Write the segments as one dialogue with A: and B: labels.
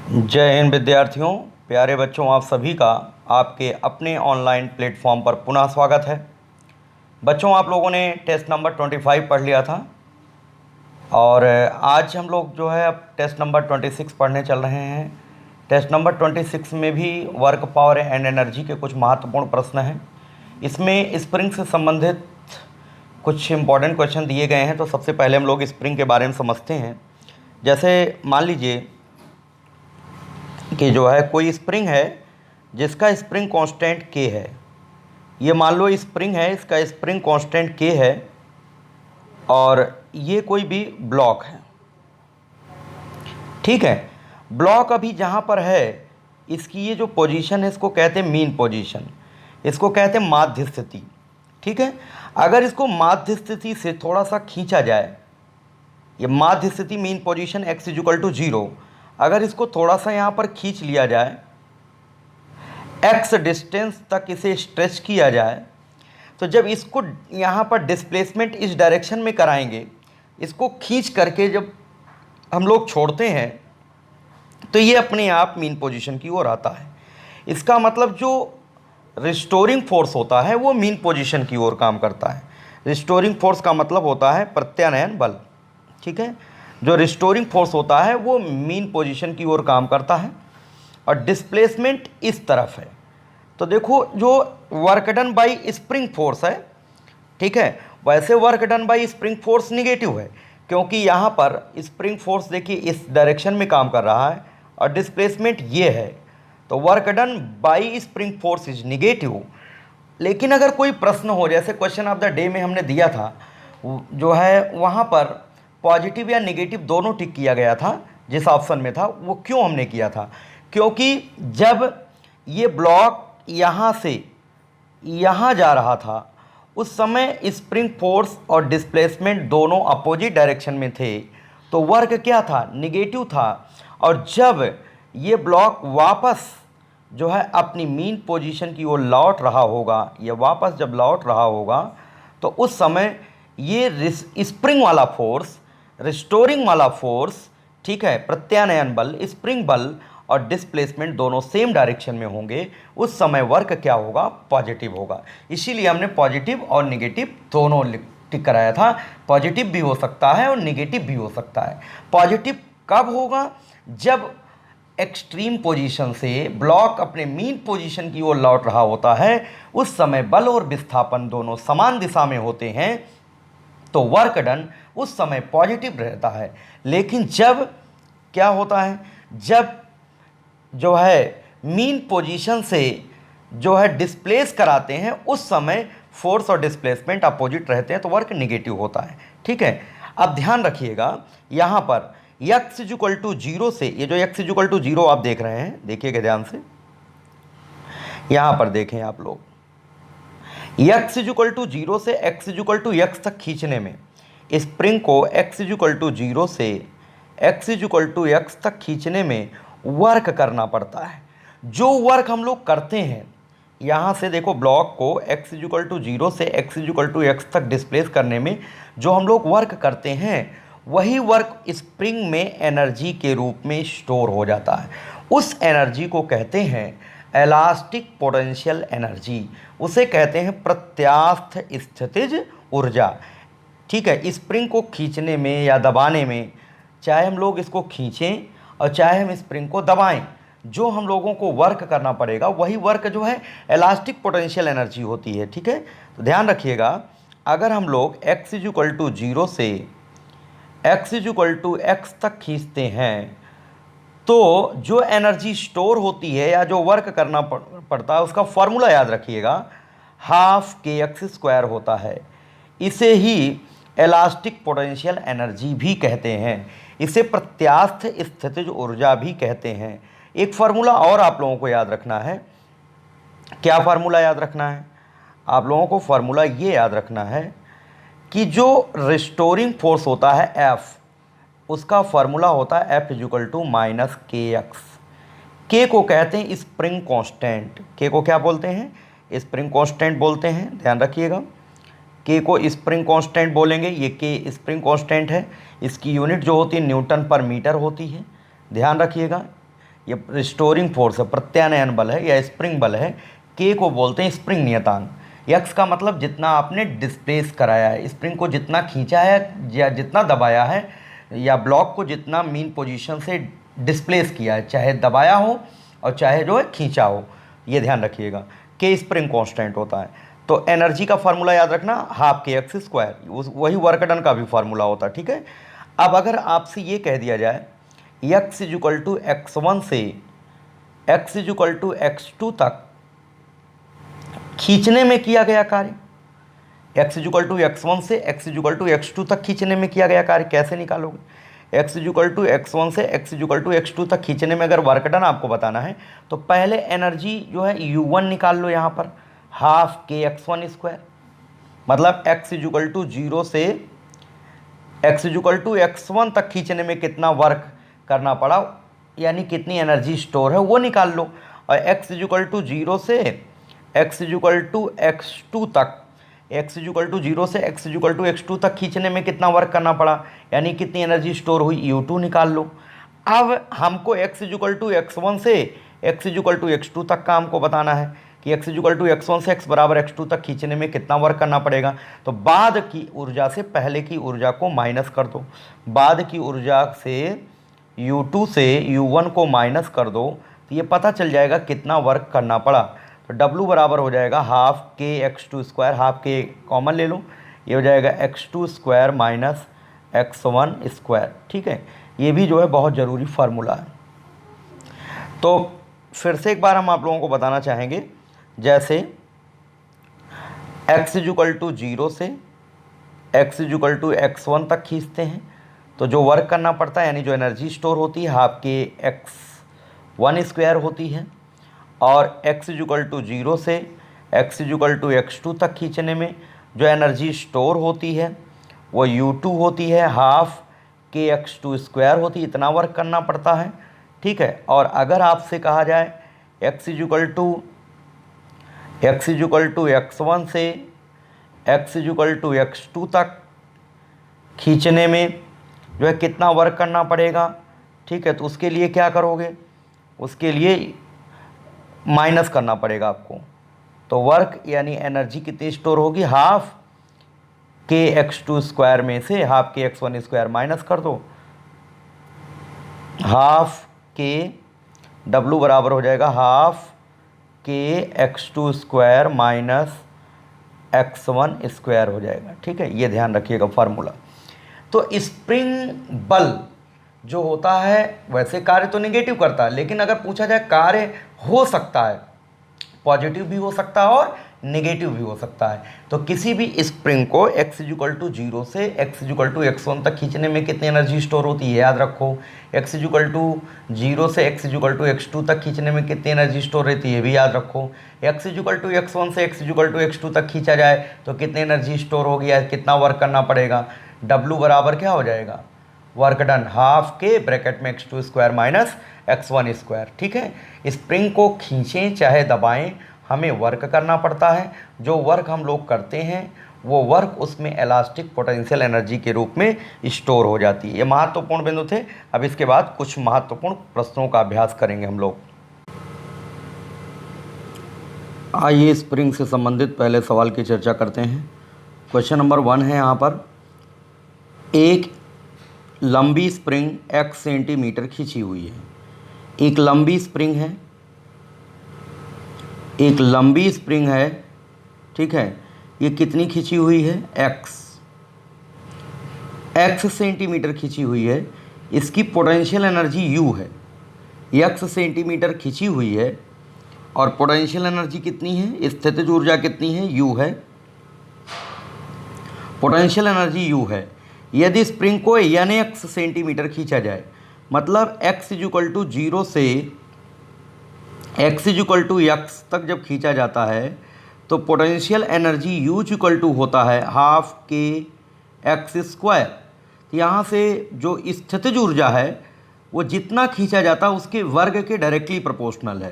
A: जय हिंद विद्यार्थियों, प्यारे बच्चों, आप सभी का आपके अपने ऑनलाइन प्लेटफॉर्म पर पुनः स्वागत है। बच्चों, आप लोगों ने टेस्ट नंबर 25 पढ़ लिया था और आज हम लोग जो है अब टेस्ट नंबर 26 पढ़ने चल रहे हैं। टेस्ट नंबर 26 में भी वर्क पावर एंड एनर्जी के कुछ महत्वपूर्ण प्रश्न हैं। इसमें स्प्रिंग से संबंधित कुछ इंपॉर्टेंट क्वेश्चन दिए गए हैं। तो सबसे पहले हम लोग स्प्रिंग के बारे में समझते हैं। जैसे मान लीजिए कि जो है कोई स्प्रिंग है जिसका स्प्रिंग कांस्टेंट के है। ये मान लो स्प्रिंग है, इसका स्प्रिंग कांस्टेंट के है और ये कोई भी ब्लॉक है। ठीक है, ब्लॉक अभी जहाँ पर है इसकी ये जो पोजीशन है इसको कहते हैं मीन पोजीशन, इसको कहते हैं माध्य स्थिति। ठीक है, अगर इसको माध्य स्थिति से थोड़ा सा खींचा जाए, ये माध्य स्थिति mean position x equal to 0, अगर इसको थोड़ा सा यहाँ पर खींच लिया जाए, x डिस्टेंस तक इसे स्ट्रेच किया जाए, तो जब इसको यहाँ पर डिस्प्लेसमेंट इस डायरेक्शन में कराएंगे, इसको खींच करके जब हम लोग छोड़ते हैं तो ये अपने आप मीन पोजीशन की ओर आता है। इसका मतलब जो रिस्टोरिंग फोर्स होता है वो मीन पोजीशन की ओर काम करता है। रिस्टोरिंग फोर्स का मतलब होता है प्रत्यानयन बल। ठीक है, जो रिस्टोरिंग फोर्स होता है वो मीन पोजीशन की ओर काम करता है और डिस्प्लेसमेंट इस तरफ है। तो देखो, जो work done by spring force है, ठीक है, वैसे work done by spring force negative है, क्योंकि यहाँ पर स्प्रिंग फोर्स देखिए इस डायरेक्शन में काम कर रहा है और डिस्प्लेसमेंट ये है, तो work done by spring force is negative. लेकिन अगर कोई प्रश्न हो, जैसे क्वेश्चन ऑफ द डे में हमने दिया था, जो है वहाँ पर पॉजिटिव या नेगेटिव दोनों टिक किया गया था। जिस ऑप्शन में था वो क्यों हमने किया था, क्योंकि जब ये ब्लॉक यहाँ से यहाँ जा रहा था उस समय स्प्रिंग फोर्स और डिस्प्लेसमेंट दोनों अपोजिट डायरेक्शन में थे, तो वर्क क्या था, निगेटिव था। और जब ये ब्लॉक वापस जो है अपनी मीन पोजीशन की ओर लौट रहा होगा, ये वापस जब लौट रहा होगा तो उस समय ये स्प्रिंग वाला फोर्स, रिस्टोरिंग वाला फोर्स, ठीक है, प्रत्यानयन बल, स्प्रिंग बल और डिस्प्लेसमेंट दोनों सेम डायरेक्शन में होंगे। उस समय वर्क क्या होगा, पॉजिटिव होगा। इसीलिए हमने पॉजिटिव और नेगेटिव दोनों टिक कराया था। पॉजिटिव भी हो सकता है और नेगेटिव भी हो सकता है। पॉजिटिव कब होगा, जब एक्सट्रीम पोजीशन से ब्लॉक अपने मीन पोजीशन की ओर लौट रहा होता है, उस समय बल और विस्थापन दोनों समान दिशा में होते हैं, तो वर्क डन उस समय पॉजिटिव रहता है। लेकिन जब क्या होता है, जब जो है मीन पोजीशन से जो है डिस्प्लेस कराते हैं, उस समय फोर्स और डिस्प्लेसमेंट अपोजिट रहते हैं, तो वर्क निगेटिव होता है। ठीक है, अब ध्यान रखिएगा यहाँ पर x इक्वल टू 0 से, ये जो x इक्वल टू 0 आप देख रहे हैं, देखिएगा ध्यान से, यहाँ पर देखें आप लोग, x इक्वल टू 0 से x इक्वल टू x तक खींचने में, स्प्रिंग को x इक्वल टू 0 से x इक्वल टू x तक खींचने में वर्क करना पड़ता है। जो वर्क हम लोग करते हैं, यहाँ से देखो ब्लॉक को x इक्वल टू 0 से x इक्वल टू x तक डिस्प्लेस करने में जो हम लोग वर्क करते हैं, वही वर्क स्प्रिंग में एनर्जी के रूप में स्टोर हो जाता है। उस एनर्जी को कहते हैं इलास्टिक पोटेंशियल एनर्जी, उसे कहते हैं प्रत्यास्थ स्थितिज ऊर्जा। ठीक है, स्प्रिंग को खींचने में या दबाने में, चाहे हम लोग इसको खींचें और चाहे हम स्प्रिंग को दबाएं, जो हम लोगों को वर्क करना पड़ेगा वही वर्क जो है इलास्टिक पोटेंशियल एनर्जी होती है। ठीक है, तो ध्यान रखिएगा, अगर हम लोग x इक्वल टू 0 से x इक्वल टू x तक खींचते हैं, तो जो एनर्जी स्टोर होती है या जो वर्क करना पड़ता है, उसका फॉर्मूला याद रखिएगा, हाफ के एक्स स्क्वायर होता है। इसे ही इलास्टिक पोटेंशियल एनर्जी भी कहते हैं, इसे प्रत्यास्थ स्थितिज ऊर्जा भी कहते हैं। एक फार्मूला और आप लोगों को याद रखना है। क्या फार्मूला याद रखना है आप लोगों को? फार्मूला ये याद रखना है कि जो रिस्टोरिंग फोर्स होता है F, उसका फार्मूला होता है F इक्वल टू माइनस के एक्स। के को कहते हैं स्प्रिंग कांस्टेंट। के को क्या बोलते हैं? स्प्रिंग कांस्टेंट बोलते हैं, ध्यान रखिएगा। के को स्प्रिंग कांस्टेंट बोलेंगे, ये के स्प्रिंग कांस्टेंट है। इसकी यूनिट जो होती है न्यूटन पर मीटर होती है, ध्यान रखिएगा। ये रिस्टोरिंग फोर्स है, प्रत्यानयन बल है या स्प्रिंग बल है। के को बोलते हैं स्प्रिंग नियतांक। एक्स का मतलब जितना आपने डिस्प्लेस कराया है, स्प्रिंग को जितना खींचा है या जितना दबाया है, या ब्लॉक को जितना मीन पोजीशन से डिस्प्लेस किया है, चाहे दबाया हो और चाहे जो है खींचा हो, ये ध्यान रखिएगा। के स्प्रिंग कांस्टेंट होता है। तो एनर्जी का फार्मूला याद रखना, हाफ के एक्स स्क्वायर, वही वर्क डन का भी फार्मूला होता है, ठीक है। अब अगर आपसे ये कह दिया जाए एक्स इक्वल टू x1 से एक्स इक्वल टू x2 तक खींचने में किया गया कार्य, एक्स इक्वल टू x1 से एक्स इक्वल टू x2 तक खींचने में किया गया कार्य कैसे निकालोगे? एक्स इक्वल टू x1 से एक्स इक्वल टू x2 तक खींचने में अगर वर्क डन आपको बताना है तो पहले एनर्जी जो है u1 निकाल लो यहाँ पर, हाफ के x1 स्क्वायर। मतलब x इक्वल टू 0 से x इक्वल टू x1 तक खींचने में कितना वर्क करना पड़ा, यानी कितनी एनर्जी स्टोर है वो निकाल लो। और x इक्वल टू 0 से x इक्वल टू x2 तक, x इक्वल टू 0 से x इक्वल टू x2 तक खींचने में कितना वर्क करना पड़ा, यानी कितनी एनर्जी स्टोर हुई, u2 निकाल लो। अब हमको x इक्वल टू x1 से x इक्वल टू x2 तक का हमको बताना है कि x इक्वल टू x1 से x बराबर x2 तक खींचने में कितना वर्क करना पड़ेगा। तो बाद की ऊर्जा से पहले की ऊर्जा को माइनस कर दो, बाद की ऊर्जा से u2 से u1 को माइनस कर दो, तो ये पता चल जाएगा कितना वर्क करना पड़ा। तो W बराबर हो जाएगा हाफ के x2 स्क्वायर, हाफ के कॉमन ले लो, ये हो जाएगा x2 square minus x1 square, ठीक है। ये भी जो है बहुत ज़रूरी फार्मूला है। तो फिर से एक बार हम आप लोगों को बताना चाहेंगे, जैसे x इक्वल टू 0 से x इक्वल टू x1 तक खींचते हैं तो जो वर्क करना पड़ता है, यानी जो एनर्जी स्टोर होती है, हाफ के x1 स्क्वायर होती है। और x इक्वल टू 0 से x इक्वल टू x2 तक खींचने में जो एनर्जी स्टोर होती है वो u2 होती है, हाफ के x2 स्क्वायर होती है, इतना वर्क करना पड़ता है, ठीक है। और अगर आपसे कहा जाए x इक्वल टू x1 से x इक्वल टू x2 तक खींचने में जो है कितना वर्क करना पड़ेगा, ठीक है, तो उसके लिए क्या करोगे, उसके लिए माइनस करना पड़ेगा आपको। तो वर्क यानी एनर्जी कितनी स्टोर होगी, हाफ के x2 स्क्वायर में से हाफ के x1 स्क्वायर माइनस कर दो, हाफ के W बराबर हो जाएगा हाफ के x2 square minus x1 square हो जाएगा, ठीक है। ये ध्यान रखिएगा फार्मूला। तो स्प्रिंग बल जो होता है वैसे कार्य तो नेगेटिव करता है, लेकिन अगर पूछा जाए कार्य हो सकता है, पॉजिटिव भी हो सकता है और नेगेटिव भी हो सकता है। तो किसी भी स्प्रिंग को x इक्वल टू 0 से x इक्वल टू x1 तक खींचने में कितनी एनर्जी स्टोर होती है याद रखो, x इक्वल टू 0 से x इक्वल टू x2 तक खींचने में कितनी एनर्जी स्टोर रहती है भी याद रखो। x इक्वल टू x1 से x इक्वल टू x2 तक खींचा जाए तो कितनी एनर्जी स्टोर होगी या कितना वर्क करना पड़ेगा, W बराबर क्या हो जाएगा, वर्क डन हाफ के ब्रैकेट में x2 square minus x1 square, ठीक है। स्प्रिंग को खींचें चाहे दबाएं, हमें वर्क करना पड़ता है। जो वर्क हम लोग करते हैं वो वर्क उसमें इलास्टिक पोटेंशियल एनर्जी के रूप में स्टोर हो जाती है। ये महत्वपूर्ण बिंदु थे। अब इसके बाद कुछ महत्वपूर्ण प्रश्नों का अभ्यास करेंगे हम लोग। आइए स्प्रिंग से संबंधित पहले सवाल की चर्चा करते हैं। क्वेश्चन नंबर 1 है यहाँ पर, एक लंबी स्प्रिंग x सेंटीमीटर खींची हुई है। एक लंबी स्प्रिंग है, एक लंबी स्प्रिंग है, ठीक है। ये कितनी खींची हुई है, x सेंटीमीटर खींची हुई है। इसकी पोटेंशियल एनर्जी u है। x सेंटीमीटर खींची हुई है और पोटेंशियल एनर्जी कितनी है, स्थितिज ऊर्जा कितनी है, u है, पोटेंशियल एनर्जी u है। यदि स्प्रिंग को nx सेंटीमीटर खींचा जाए, मतलब x इक्वल टू 0 से x इक्वल टू x तक जब खींचा जाता है तो potential energy u equal to होता है हाफ के x स्क्वायर। तो यहाँ से जो स्थितिज ऊर्जा है वो जितना खींचा जाता है उसके वर्ग के डायरेक्टली प्रोपोर्शनल है।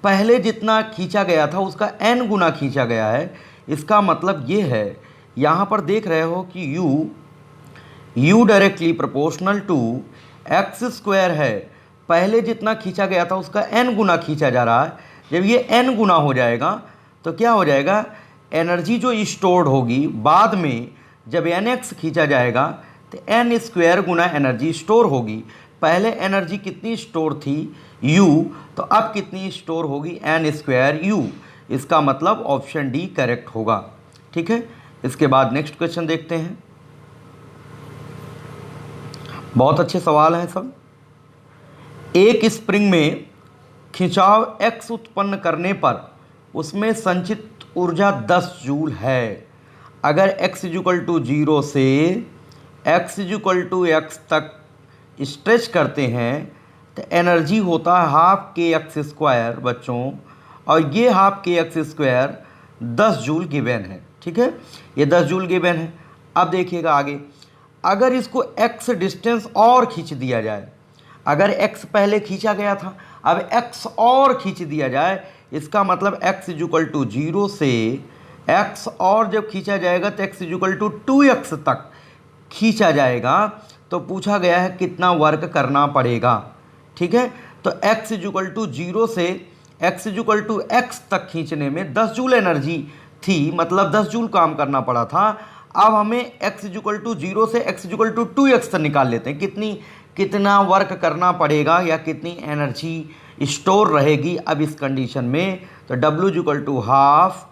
A: पहले जितना खींचा गया था उसका n गुना खींचा गया है। इसका मतलब ये है, यहाँ पर देख रहे हो कि u directly proportional to x square है, पहले जितना खींचा गया था उसका n गुना खींचा जा रहा है। जब ये n गुना हो जाएगा तो क्या हो जाएगा, एनर्जी जो स्टोर्ड होगी बाद में जब nx खींचा जाएगा तो n स्क्वायर गुना एनर्जी स्टोर होगी। पहले एनर्जी कितनी स्टोर थी u, तो अब कितनी स्टोर होगी n स्क्वायर u। इसका मतलब ऑप्शन डी करेक्ट होगा। ठीक है, इसके बाद नेक्स्ट क्वेश्चन देखते हैं। बहुत अच्छे सवाल हैं सब। एक स्प्रिंग में खिंचाव x उत्पन्न करने पर उसमें संचित ऊर्जा 10 जूल है। अगर x इक्वल टू 0 से x इक्वल टू x तक स्ट्रेच करते हैं तो एनर्जी होता है हाफ के एक्स स्क्वायर बच्चों, और ये हाफ के एक्स स्क्वायर 10 जूल गिवन है। ठीक है, ये 10 जूल गिवन है। अब देखिएगा आगे, अगर इसको x डिस्टेंस और खींच दिया जाए, अगर x पहले खींचा गया था अब x और खींच दिया जाए, इसका मतलब x इक्वल टू 0 से x और जब खींचा जाएगा तो x इक्वल टू 2x तक खींचा जाएगा। तो पूछा गया है कितना वर्क करना पड़ेगा। ठीक है, तो x इक्वल टू 0 से x इक्वल टू x तक खींचने में 10 जूल एनर्जी थी, मतलब 10 जूल काम करना पड़ा था। अब हमें x इक्वल टू 0 से x इक्वल टू 2x तक निकाल लेते हैं, कितना वर्क करना पड़ेगा या कितनी एनर्जी स्टोर रहेगी अब इस कंडीशन में। तो W इक्वल टू हाफ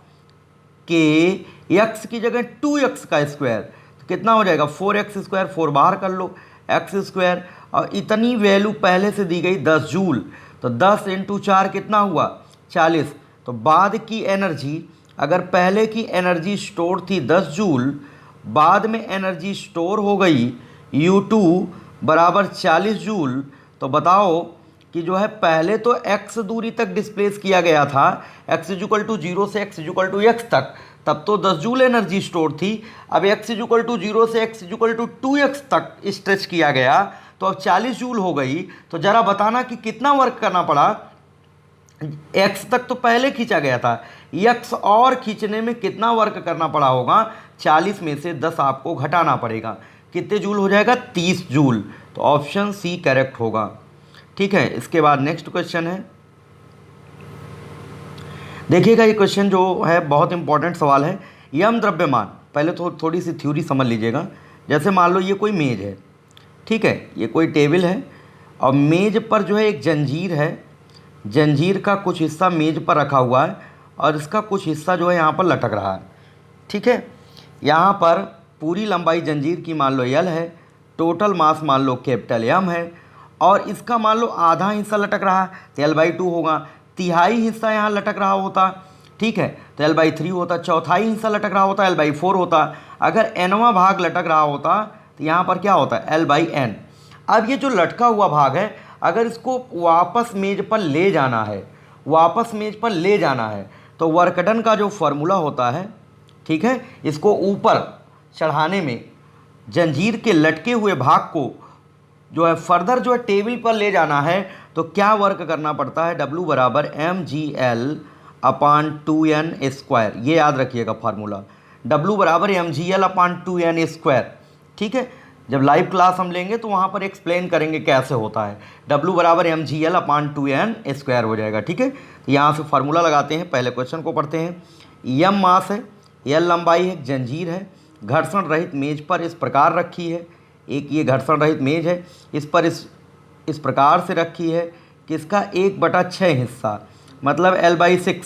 A: के x की जगह 2x का स्क्वायर, तो कितना हो जाएगा 4x स्क्वायर, 4 बाहर कर लो x स्क्वायर, और इतनी वैल्यू पहले से दी गई 10 जूल, तो 10 इंटू 4 कितना हुआ 40। तो बाद की एनर्जी, अगर पहले की एनर्जी स्टोर थी 10 जूल, बाद में एनर्जी स्टोर हो गई U2 बराबर 40 जूल, तो बताओ कि जो है पहले तो x दूरी तक डिस्प्लेस किया गया था, x इक्वल टू 0 से x इक्वल टू x तक, तब तो 10 जूल एनर्जी स्टोर थी। अब x इक्वल टू 0 से x इक्वल टू 2x तक स्ट्रेच किया गया, तो अब 40 जूल हो गई। तो ज़रा बताना कि कितना वर्क करना पड़ा। x तक तो पहले खींचा गया था, x और खींचने में कितना वर्क करना पड़ा होगा, 40 में से 10 आपको घटाना पड़ेगा। कितने जूल हो जाएगा 30 जूल। तो ऑप्शन सी करेक्ट होगा। ठीक है, इसके बाद नेक्स्ट क्वेश्चन है। देखिएगा ये क्वेश्चन जो है बहुत इंपॉर्टेंट सवाल है। यम द्रव्यमान, पहले तो थोड़ी सी थ्योरी समझ लीजिएगा। जैसे मान लो ये कोई मेज है, ठीक है, ये कोई टेबल है और मेज पर जो है एक जंजीर है, जंजीर का कुछ हिस्सा मेज पर रखा हुआ है और इसका कुछ हिस्सा जो है यहाँ पर लटक रहा है। ठीक है, यहाँ पर पूरी लंबाई जंजीर की मान लो L है, टोटल मास मान लो कैपिटल M है, और इसका मान लो आधा हिस्सा लटक रहा है तो L/2 होगा। तिहाई हिस्सा यहाँ लटक रहा होता, ठीक है, तो L/3 होता। चौथाई हिस्सा लटक रहा होता L/4 होता। अगर nवां भाग लटक रहा होता तो यहाँ पर क्या होता है L/n। अब ये जो लटका हुआ भाग है, अगर इसको वापस मेज पर ले जाना है, वापस मेज पर ले जाना है, तो वर्क डन का जो फॉर्मूला होता है, ठीक है, इसको ऊपर चढ़ाने में जंजीर के लटके हुए भाग को जो है फर्दर जो है टेबल पर ले जाना है, तो क्या वर्क करना पड़ता है, W बराबर mgl/2n²। ये याद रखिएगा फार्मूला, W बराबर mgl/2n²। ठीक है, जब लाइव क्लास हम लेंगे तो वहाँ पर एक्सप्लेन करेंगे कैसे होता है। W बराबर mgl/2n² हो जाएगा। ठीक है, तो यहाँ से फार्मूला लगाते हैं, पहले क्वेश्चन को पढ़ते हैं। M मास है, L लंबाई है, जंजीर है, घर्षण रहित मेज पर इस प्रकार रखी है। एक ये घर्षण रहित मेज है, इस पर इस प्रकार से रखी है कि इसका 1/6 हिस्सा मतलब L/6,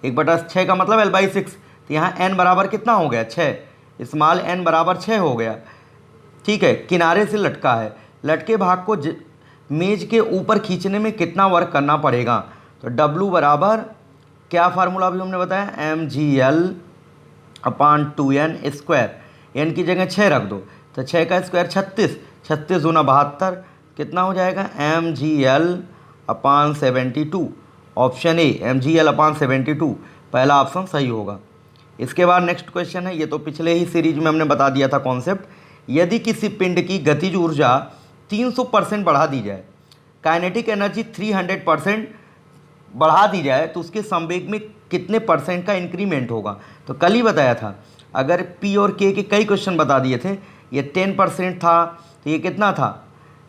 A: 1/6 का मतलब L/6। तो यहाँ n बराबर कितना हो गया 6, स्मॉल n बराबर 6 हो गया। ठीक है, किनारे से लटका है, लटके भाग को मेज के ऊपर खींचने में कितना वर्क करना पड़ेगा। तो W बराबर क्या फार्मूला अभी हमने बताया, mgl/2n²। n की जगह 6 रख दो, तो 6 का स्क्वायर 36, 36 दूना 72, कितना हो जाएगा mgl/72। ऑप्शन ए mgl/72 पहला ऑप्शन सही होगा। इसके बाद नेक्स्ट क्वेश्चन है, ये तो पिछले ही सीरीज में हमने बता दिया था कॉन्सेप्ट। यदि किसी पिंड की गतिज ऊर्जा 300% बढ़ा दी जाए, काइनेटिक एनर्जी 300% बढ़ा दी जाए, तो उसके संवेग में कितने % का इंक्रीमेंट होगा। तो कल ही बताया था, अगर P और K के कई क्वेश्चन बता दिए थे। ये 10% था, तो ये कितना था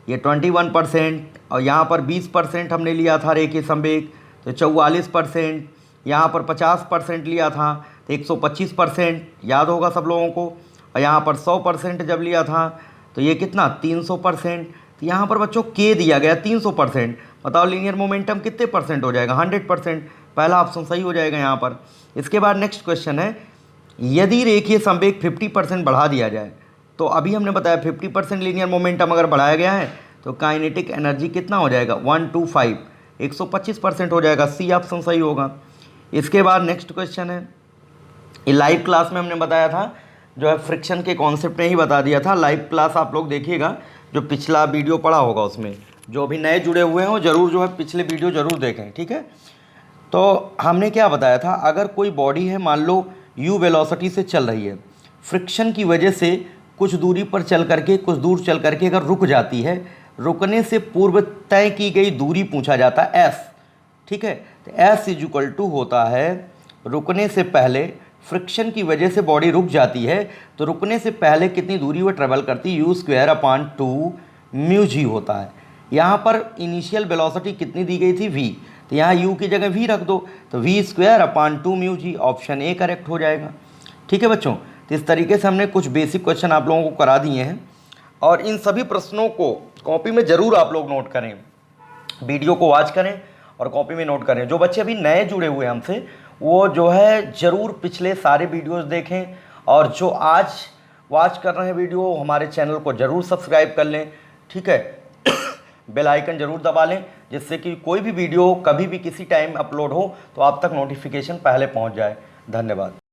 A: ये 21%, और यहाँ पर 20% हमने लिया था रेखीय संवेग तो 44%, यहाँ पर 50% लिया था तो 125%, याद होगा सब लोगों को। और यहाँ पर 100% जब लिया था तो ये कितना 300%। तो यहाँ पर बच्चों के दिया गया 300%, बताओ लीनियर मोमेंटम कितने परसेंट हो जाएगा, 100%। पहला ऑप्शन सही हो जाएगा यहाँ पर। इसके बाद नेक्स्ट क्वेश्चन है, यदि रेखीय संवेग 50% बढ़ा दिया जाए, तो अभी हमने बताया 50% लीनियर मोमेंटम अगर बढ़ाया गया है तो काइनेटिक एनर्जी कितना हो जाएगा 125, 125% हो जाएगा। सी ऑप्शन सही होगा। इसके बाद नेक्स्ट क्वेश्चन है, ये लाइव क्लास में हमने बताया था, जो है फ्रिक्शन के कॉन्सेप्ट में ही बता दिया था। लाइव क्लास आप लोग देखिएगा, जो पिछला वीडियो पड़ा होगा उसमें। जो भी नए जुड़े हुए हो ज़रूर जो है पिछले वीडियो ज़रूर देखें, ठीक है। तो हमने क्या बताया था, अगर कोई बॉडी है मान लो u वेलोसिटी से चल रही है, फ्रिक्शन की वजह से कुछ दूरी पर चल करके, कुछ दूर चल करके अगर रुक जाती है, रुकने से पूर्व तय की गई दूरी पूछा जाता है s, ठीक है। तो s इज इक्वल टू होता है, रुकने से पहले फ्रिक्शन की वजह से बॉडी रुक जाती है तो रुकने से पहले कितनी दूरी वो ट्रेवल करती है, u²/2 μg होता है। यहाँ पर इनिशियल वेलोसिटी कितनी दी गई थी v, तो यहाँ u की जगह v रख दो तो v²/2 μg, option A correct हो जाएगा। ठीक है बच्चों, तो इस तरीके से हमने कुछ बेसिक क्वेश्चन आप लोगों को करा दिए हैं, और इन सभी प्रश्नों को कॉपी में ज़रूर आप लोग नोट करें, वीडियो को वॉच करें और कॉपी में नोट करें। जो बच्चे अभी नए जुड़े हुए हैं हमसे, वो जो है ज़रूर पिछले सारे वीडियोस देखें, और जो आज वॉच कर रहे हैं वीडियो, हमारे चैनल को ज़रूर सब्सक्राइब कर लें, ठीक है। बेल आइकन ज़रूर दबा लें, जिससे कि कोई भी वीडियो कभी भी किसी टाइम अपलोड हो तो आप तक नोटिफिकेशन पहले पहुंच जाए। धन्यवाद।